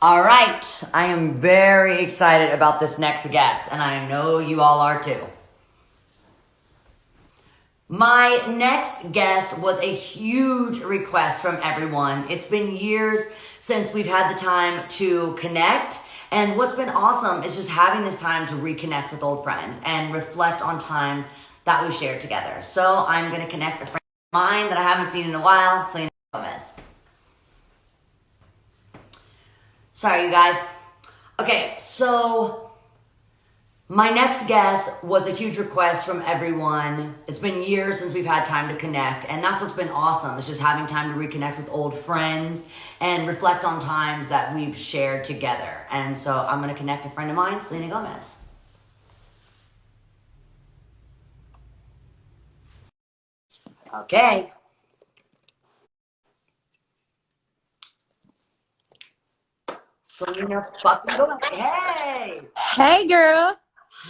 All right, I am very excited about this next guest, and I know you all are too. My next guest was a huge request from everyone. It's been years since we've had the time to connect, and what's been awesome is just having this time to reconnect with old friends and reflect on times that we shared together. So I'm going to connect a friend of mine that I haven't seen in a while, Selena Gomez. Sorry, you guys. Okay, so my next guest was a huge request from everyone. It's been years since we've had time to connect, and that's what's been awesome. It's just having time to reconnect with old friends and reflect on times that we've shared together. And so I'm going to connect a friend of mine, Selena Gomez. Okay. Selena fucking Gomez. Hey! Hey girl,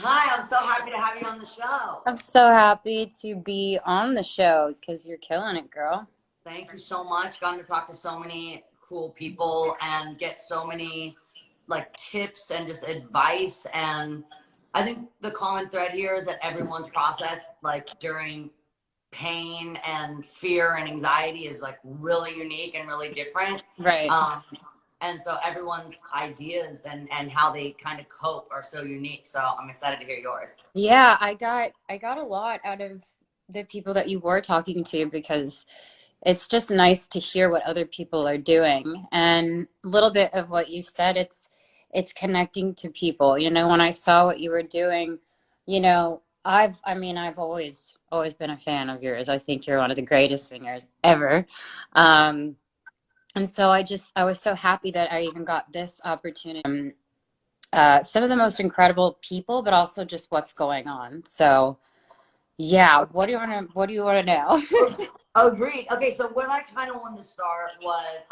Hi, I'm so happy to have you on the show. I'm so happy to be on the show because you're killing it, girl. Thank you so much. Gotten to talk to so many cool people and get so many like tips and just advice. And I think the common thread here is that everyone's process, like during pain and fear and anxiety, is like really unique and really different. Right. Um, and so everyone's ideas and how they kind of cope are so unique. So I'm excited to hear yours. Yeah, I got a lot out of the people that you were talking to because it's just nice to hear what other people are doing. And a little bit of what you said, it's connecting to people. When I saw what you were doing, I've always been a fan of yours. I think you're one of the greatest singers ever. Um, And so I was so happy that I even got this opportunity. Some of the most incredible people, but also just what's going on. So yeah, what do you want to know? Agreed. Okay, so what I kind of wanted to start was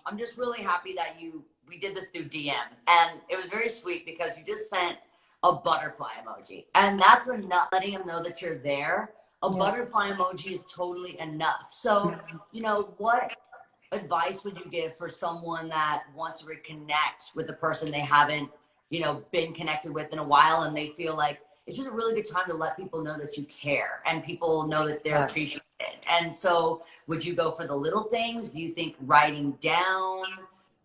I'm just really happy that we did this through DM, and it was very sweet because you just sent a butterfly emoji, and that's enough. Letting them know that you're there. A Yeah. butterfly emoji is totally enough. So, what advice would you give for someone that wants to reconnect with the person they haven't, been connected with in a while, and they feel like it's just a really good time to let people know that you care and people know that they're Yeah. appreciated. And so, would you go for the little things? Do you think writing down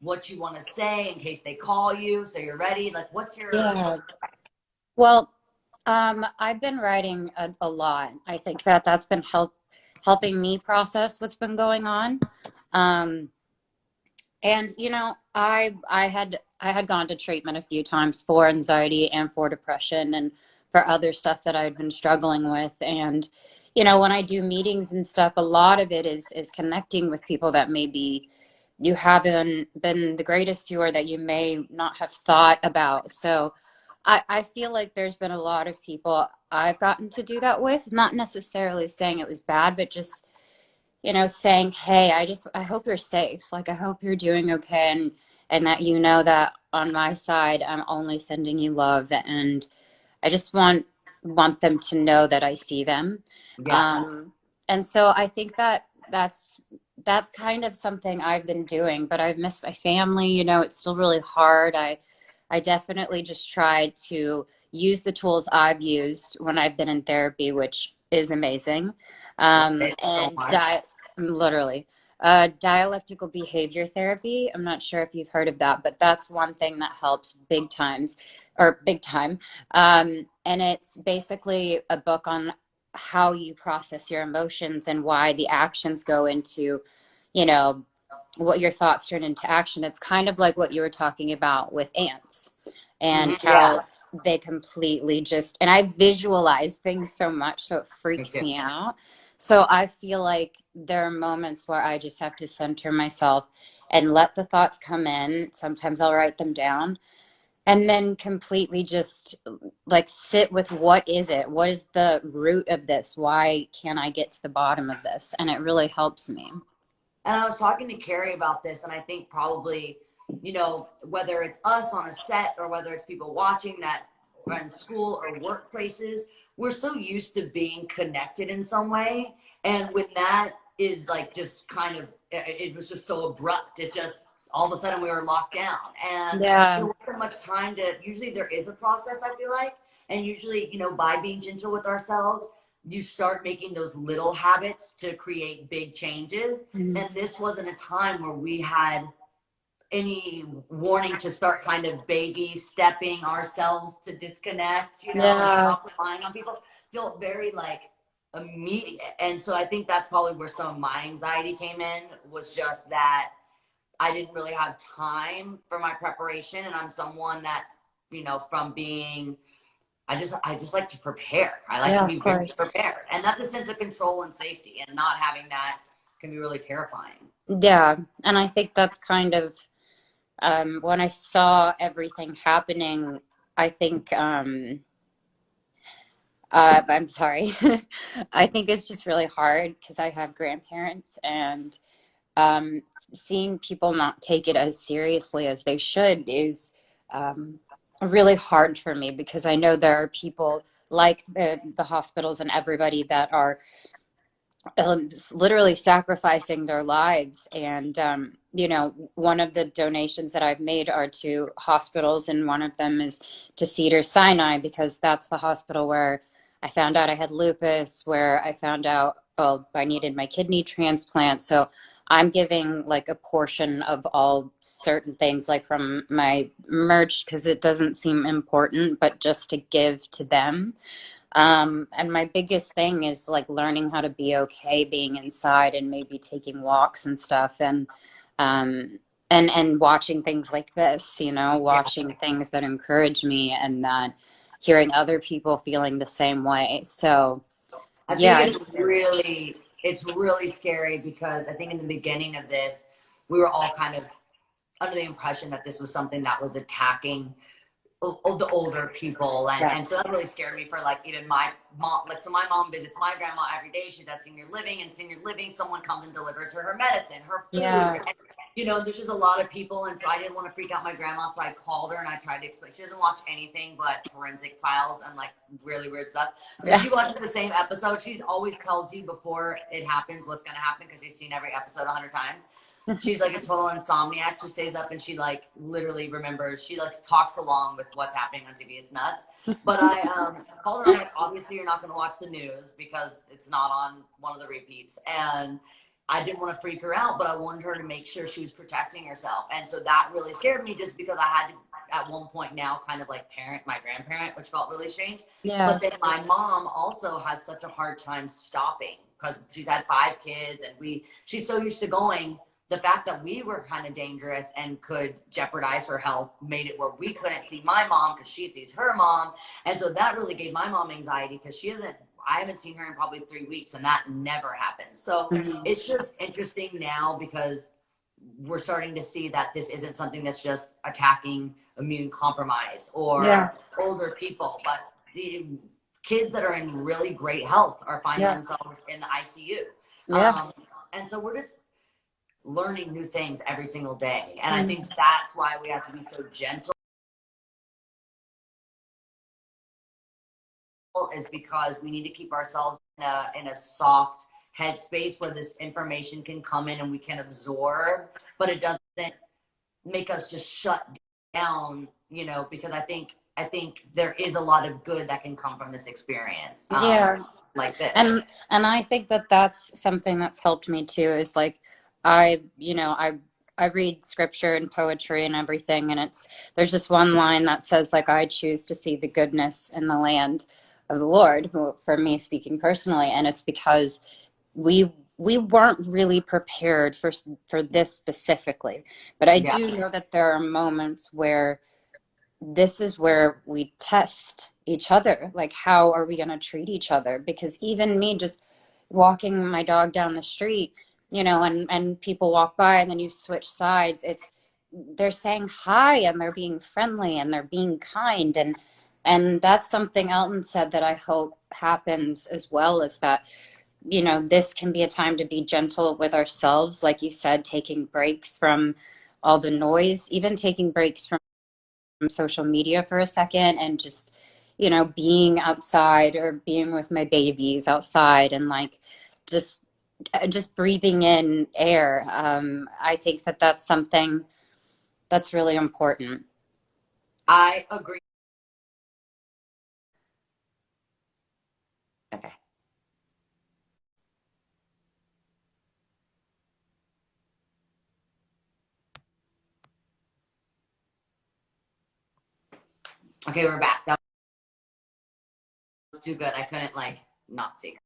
what you want to say in case they call you so you're ready? Like, what's your. Yeah. Well, I've been writing a lot. I think that's been helping me process what's been going on. Um, And I had gone to treatment a few times for anxiety and for depression and for other stuff that I had been struggling with. And when I do meetings and stuff, a lot of it is connecting with people that maybe you haven't been the greatest to or that you may not have thought about. So I feel like there's been a lot of people I've gotten to do that with, not necessarily saying it was bad, but just saying, hey, I hope you're safe. Like, I hope you're doing okay. And that that on my side, I'm only sending you love. And I just want them to know that I see them. Yes. And so I think that's kind of something I've been doing, but I've missed my family. It's still really hard. I definitely just try to use the tools I've used when I've been in therapy, which is amazing. Thank you so And much. literally dialectical behavior therapy. I'm not sure if you've heard of that, but that's one thing that helps big time. And it's basically a book on how you process your emotions and why the actions go into, you know, what your thoughts turn into action. It's kind of like what you were talking about with ants and Yeah. how they completely just, and I visualize things so much, so it Me freaks too. me out. So I feel like there are moments where I just have to center myself and let the thoughts come in. Sometimes I'll write them down and then completely just like sit with what is it? What is the root of this? Why can't I get to the bottom of this? And it really helps me. And I was talking to Carrie about this, and I think probably, whether it's us on a set or whether it's people watching that are in school or workplaces, we're so used to being connected in some way. And when that is like just kind of, it was just so abrupt. It just all of a sudden we were locked down, and there Yeah. wasn't much time to, usually there is a process, I feel like, and usually, by being gentle with ourselves, you start making those little habits to create big changes. Mhm. And this wasn't a time where we had any warning to start kind of baby stepping ourselves to disconnect, and Yeah. stop relying on people. Feel very like immediate. And so I think that's probably where some of my anxiety came in, was just that I didn't really have time for my preparation. And I'm someone that, from being, I just like to prepare. I like to Yeah, be of very course. prepared. And that's a sense of control and safety. And not having that can be really terrifying. Yeah. And I think that's kind of when I saw everything happening, I think I'm sorry. I think it's just really hard because I have grandparents, and um, seeing people not take it as seriously as they should is um, really hard for me, because I know there are people like the hospitals and everybody that are literally sacrificing their lives. And, one of the donations that I've made are to hospitals, and one of them is to Cedars-Sinai, because that's the hospital where I found out I had lupus, where I found out, well, I needed my kidney transplant. So I'm giving like a portion of all certain things, like from my merch, because it doesn't seem important, but just to give to them. And my biggest thing is like learning how to be okay being inside, and maybe taking walks and stuff, um, and watching things like this, Yeah. watching things that encourage me, and that hearing other people feeling the same way. So I think yeah, it's really scary, because I think in the beginning of this, we were all kind of under the impression that this was something that was attacking the older people, and yeah, so that really scared me for like even my mom. Like, so my mom visits my grandma every day. She's at senior living, and senior living, someone comes and delivers her medicine, her food, yeah, and, there's just a lot of people. And so I didn't want to freak out my grandma, so I called her and I tried to explain. She doesn't watch anything but forensic files and like really weird stuff, so yeah, she watches the same episode. She's always tells you before it happens what's going to happen, because she's seen every episode 100 times. She's like a total insomniac. She stays up and she like literally remembers. She like talks along with what's happening on TV. It's nuts. But I called her. I'm like, obviously you're not going to watch the news because it's not on one of the repeats. And I didn't want to freak her out, but I wanted her to make sure she was protecting herself. And so that really scared me, just because I had to, at one point now, kind of like parent my grandparent, which felt really strange. yeah, But then my mom also has such a hard time stopping, because she's had 5 kids, and she's so used to going. The fact that we were kind of dangerous and could jeopardize her health made it where we couldn't see my mom, because she sees her mom. And so that really gave my mom anxiety, because I haven't seen her in probably 3 weeks, and that never happens. So mhm, it's just interesting now, because we're starting to see that this isn't something that's just attacking immune compromise yeah, or older people, but the kids that are in really great health are finding yeah, themselves in the ICU. yeah, And so we're just learning new things every single day. And I mhm, think that's why we have to be so gentle, is because we need to keep ourselves in a soft headspace where this information can come in and we can absorb, but it doesn't make us just shut down, because I think there is a lot of good that can come from this experience, yeah. like this. And I think that that's something that's helped me too, is like I I read scripture and poetry and everything, and there's just one line that says like, I choose to see the goodness in the land of the Lord, for me speaking personally. And it's because we we weren't really prepared for this specifically. But I Yeah. do know that there are moments where this is where we test each other. Like, how are we going to treat each other? Because even me just walking my dog down the street, and people walk by, and then you switch sides, they're saying hi, and they're being friendly, and they're being kind. And that's something Elton said that I hope happens as well, is that, this can be a time to be gentle with ourselves. Like you said, taking breaks from all the noise, even taking breaks from social media for a second, and just being outside, or being with my babies outside, and like just just breathing in air. I think that that's something That's really important. I agree. Okay. Okay, we're back. That was too good. I couldn't like not see her.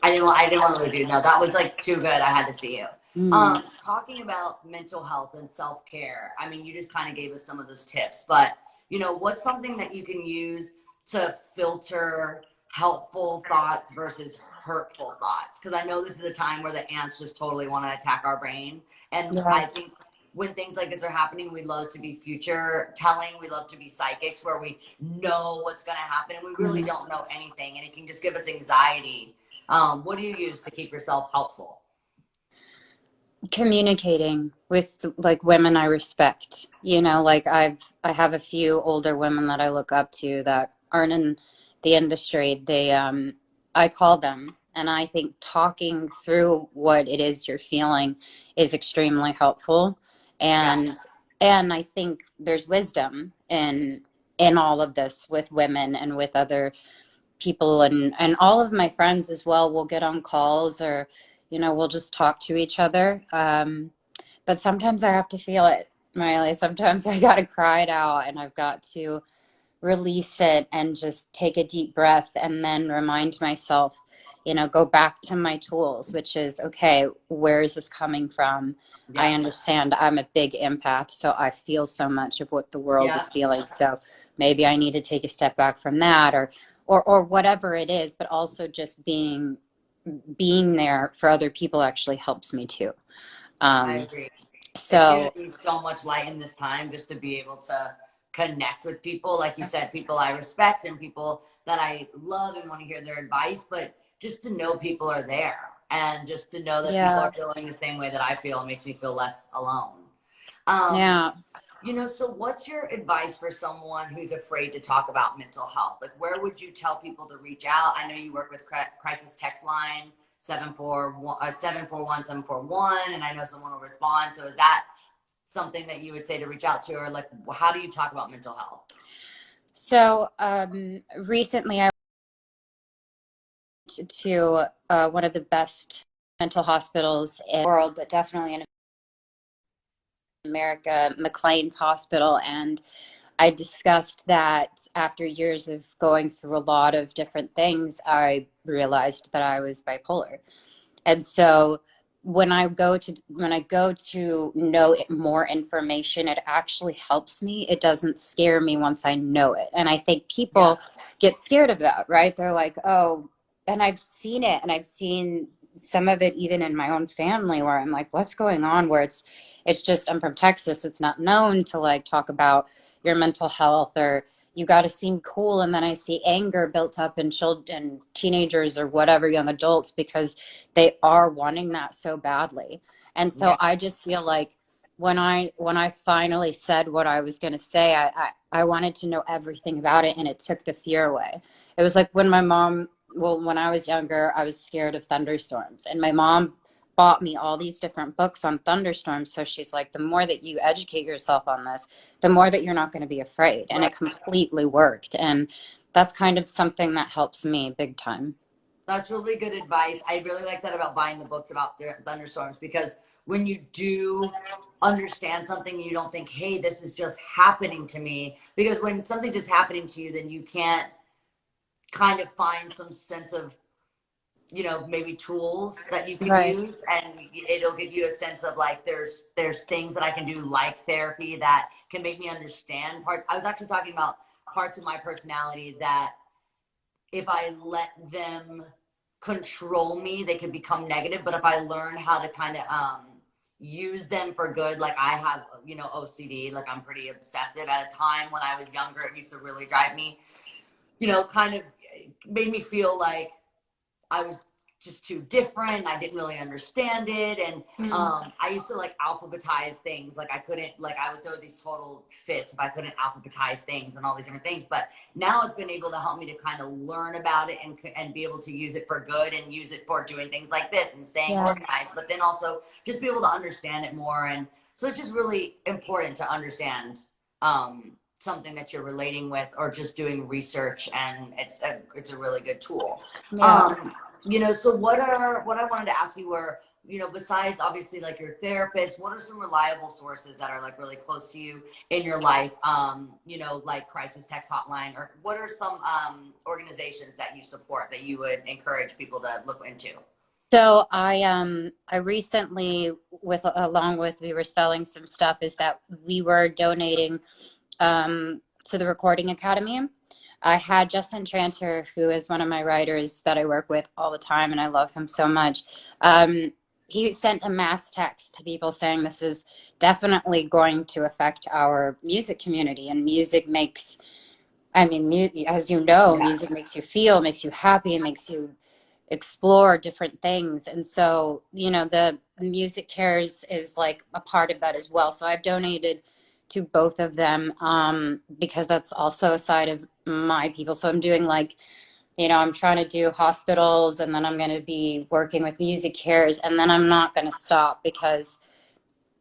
I didn't want to lose you. No, that was like too good. I had to see you. Mm. Talking about mental health and self care. I mean, you just kind of gave us some of those tips, but what's something that you can use to filter helpful thoughts versus hurtful thoughts? Because I know this is a time where the ants just totally want to attack our brain, and Yeah. I think when things like this are happening, we love to be future telling. We love to be psychics, where we know what's going to happen, and we really Mhm. don't know anything, and it can just give us anxiety. What do you use to keep yourself helpful? Communicating with like women I respect. Like I have a few older women that I look up to that aren't in the industry. I call them, and I think talking through what it is you're feeling is extremely helpful. Yeah. And I think there's wisdom in all of this with women and with other people, and all of my friends as well will get on calls, or we'll just talk to each other. But sometimes I have to feel it, Miley. Sometimes I got to cry it out, and I've got to release it and just take a deep breath and then remind myself, go back to my tools, which is, okay, where is this coming from? I Yeah. understand I'm a big empath, so I feel so much of what the world Yeah. is feeling. So maybe I need to take a step back from that, or whatever it is, but also just being there for other people actually helps me too. I Um, agree. It's given so me so much light in this time just to be able to connect with people, like you said, people I respect and people that I love and want to hear their advice, but just to know people are there and just to know that people yeah, are feeling the same way that I feel, it makes me feel less alone. Um, yeah. so what's your advice for someone who's afraid to talk about mental health? Like, where would you tell people to reach out? I know you work with crisis text line 741 and I know someone will respond. So is that something that you would say to reach out to, or like, how do you talk about mental health? So recently I went to one of the best mental hospitals in the world, but definitely in America, McLean's Hospital. And I discussed that after years of going through a lot of different things, I realized that I was bipolar. And so when I go to know more information, it actually helps me. It doesn't scare me once I know it. And I think Yeah. people get scared of that, right? They're like, oh, and I've seen it, and I've seen some of it even in my own family where I'm like, what's going on? Where it's just, I'm from Texas. It's not known to like talk about your mental health, or you got to seem cool. And then I see anger built up in children, teenagers, or whatever, young adults, because they are wanting that so badly. And so Yeah. I just feel like when I finally said what I was going to say, I wanted to know everything about it, and it took the fear away. It was like when I was younger, I was scared of thunderstorms, and my mom bought me all these different books on thunderstorms. So she's like, the more that you educate yourself on this, the more that you're not going to be afraid. And Right. it completely worked. And that's kind of something that helps me big time. That's really good advice. I really like that about buying the books about the thunderstorms, because when you do understand something, you don't think, hey, this is just happening to me. Because when something's just happening to you, then you can't kind of find some sense of, maybe tools that you can Right. use, and it'll give you a sense of like, there's things that I can do, like therapy, that can make me understand parts. I was actually talking about parts of my personality that if I let them control me, they could become negative. But if I learn how to kind of use them for good, like I have, OCD, like I'm pretty obsessive. At a time when I was younger, it used to really drive me, kind of made me feel like I was just too different. I didn't really understand it. And I used to like alphabetize things. Like I couldn't, like I would throw these total fits if I couldn't alphabetize things and all these different things. But now it's been able to help me to kind of learn about it and be able to use it for good and use it for doing things like this and staying Yeah. organized, but then also just be able to understand it more. And so it's just really important to understand something that you're relating with or just doing research, and it's a really good tool. Yeah. You know, so what I wanted to ask you were, you know, besides obviously like your therapist, what are some reliable sources that are like really close to you in your life? You know, like crisis text hotline, or what are some organizations that you support that you would encourage people to look into? So I recently, with along with we were selling some stuff, is that we were donating to the Recording Academy. I had Justin Tranter, who is one of my writers that I work with all the time, and I love him so much. He sent a mass text to people saying this is definitely going to affect our music community, and music makes, I mean, as you know, Yeah. music makes you feel, makes you happy, makes you explore different things. And so, you know, the Music Cares is like a part of that as well. So I've donated to both of them because that's also a side of my people. So I'm doing like, you know, I'm trying to do hospitals, and then I'm going to be working with Music Cares, and then I'm not going to stop because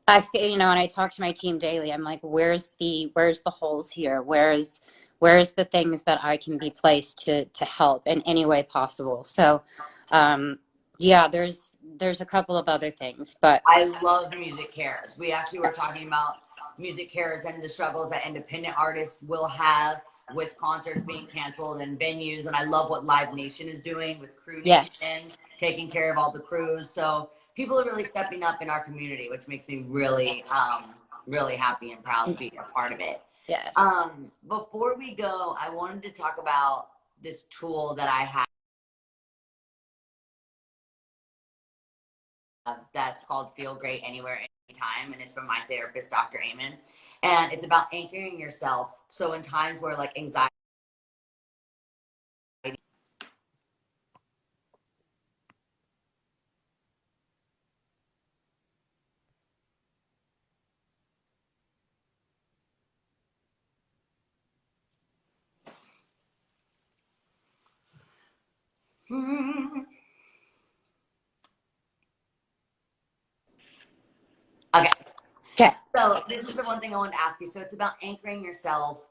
I feel, you know, and I talk to my team daily. I'm like, where's the holes here? Where's the things that I can be placed to help in any way possible? So, yeah, there's a couple of other things, but I love Music Cares. We actually were yes, talking about Music Cares and the struggles that independent artists will have with concerts being canceled and venues. And I love what Live Nation is doing with Crew yes, Nation, taking care of all the crews. So people are really stepping up in our community, which makes me really, really happy and proud to be a part of it. yes, Before we go, I wanted to talk about this tool that I have that's called Feel Great Anywhere, Anytime, and it's from my therapist, Dr. Amen. And it's about anchoring yourself. So in times where like anxiety, okay. okay, So this is the one thing I wanted to ask you. So it's about anchoring yourself.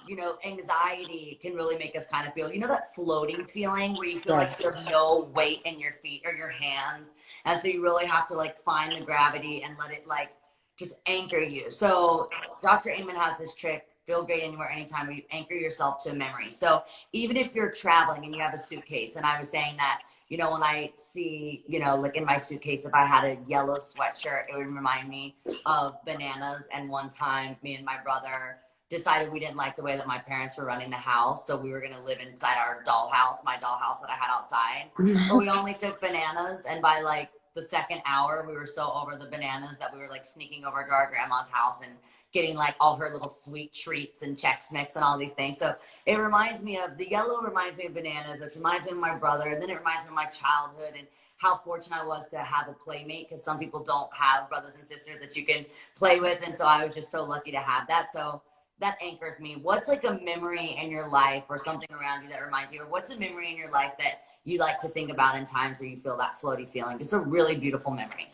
You know, anxiety can really make us kind of feel, you know, that floating feeling where you feel like you have yes, no weight in your feet or your hands. And so you really have to like find the gravity and let it like just anchor you. So Dr. Amen has this trick, Feel Great Anywhere, Anytime, where you anchor yourself to a memory. So even if you're traveling and you have a suitcase, and I was saying that, you know, when I see, you know, like in my suitcase, if I had a yellow sweatshirt, it would remind me of bananas. And one time, me and my brother decided we didn't like the way that my parents were running the house, so we were going to live inside our dollhouse, my dollhouse that I had outside. But we only took bananas, and by like the second hour, we were so over the bananas that we were like sneaking over to our grandma's house and getting like all her little sweet treats and Chex Mix and all these things. So it reminds me of the yellow, reminds me of bananas, which reminds me of my brother, and then it reminds me of my childhood and how fortunate I was to have a playmate, because some people don't have brothers and sisters that you can play with. And so I was just so lucky to have that. So that anchors me. What's like a memory in your life or something around you that reminds you, or what's a memory in your life that you like to think about in times where you feel that floaty feeling? It's a really beautiful memory.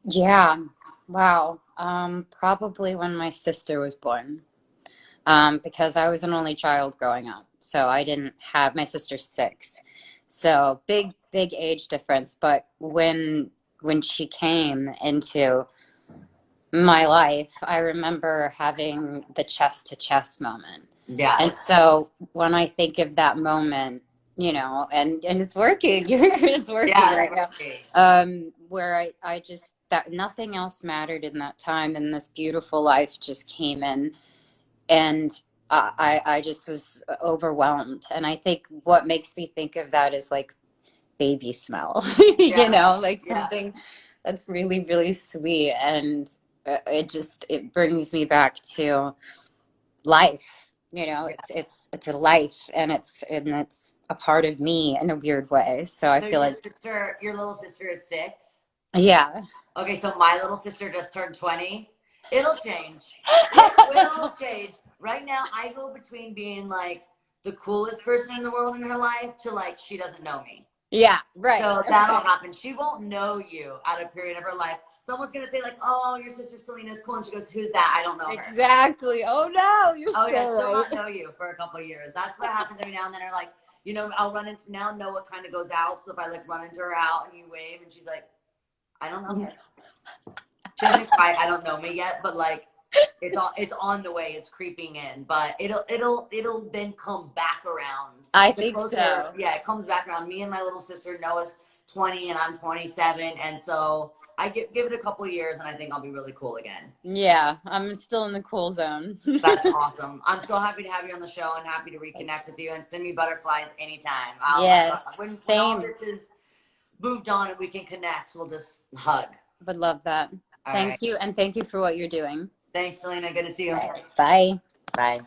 yeah, wow. Probably when my sister was born. Because I was an only child growing up. So I didn't have, my sister's 6. So big age difference. But when she came into my life, I remember having the chest to chest moment. Yeah. And so when I think of that moment, you know, and it's working, it's working Yeah. right now. Where I just, that nothing else mattered in that time, and this beautiful life just came in, and I just was overwhelmed. And I think what makes me think of that is like baby smell, you Yeah. know, like Yeah. something that's really, really sweet. And it brings me back to life. You know, Yeah. it's a life, and it's a part of me in a weird way. So I So feel like, your little sister is 6. yeah. Okay, so my little sister just turned 20. It'll change. It will change. Right now, I go between being like the coolest person in the world in her life to like she doesn't know me. Yeah, right. So that'll Okay. happen. She won't know you at a period of her life. Someone's gonna say like, "Oh, your sister Selena's cool," and she goes, "Who's that? I don't know her." Exactly. Oh no, you're Oh yeah, so she'll right. not know you for a couple of years. That's what happens every now and then. Or like, I'll run into now know what kind of goes out. So if I like run into her out and you wave and she's like, "I don't know her." She doesn't quite, I don't know me yet, but like it's on the way, it's creeping in, but it'll then come back around. I The think closer, so. yeah, it comes back around. Me and my little sister, Noah's 20 and I'm 27, and so I give it a couple years, and I think I'll be really cool again. Yeah, I'm still in the cool zone. That's awesome. I'm so happy to have you on the show and happy to reconnect with you. And send me butterflies anytime. Yes, When all same. this is moved on and we can connect, we'll just hug. Would love that. All right. Thank you, and thank you for what you're doing. Thanks, Selena. Good to see you. Okay. Bye. Bye.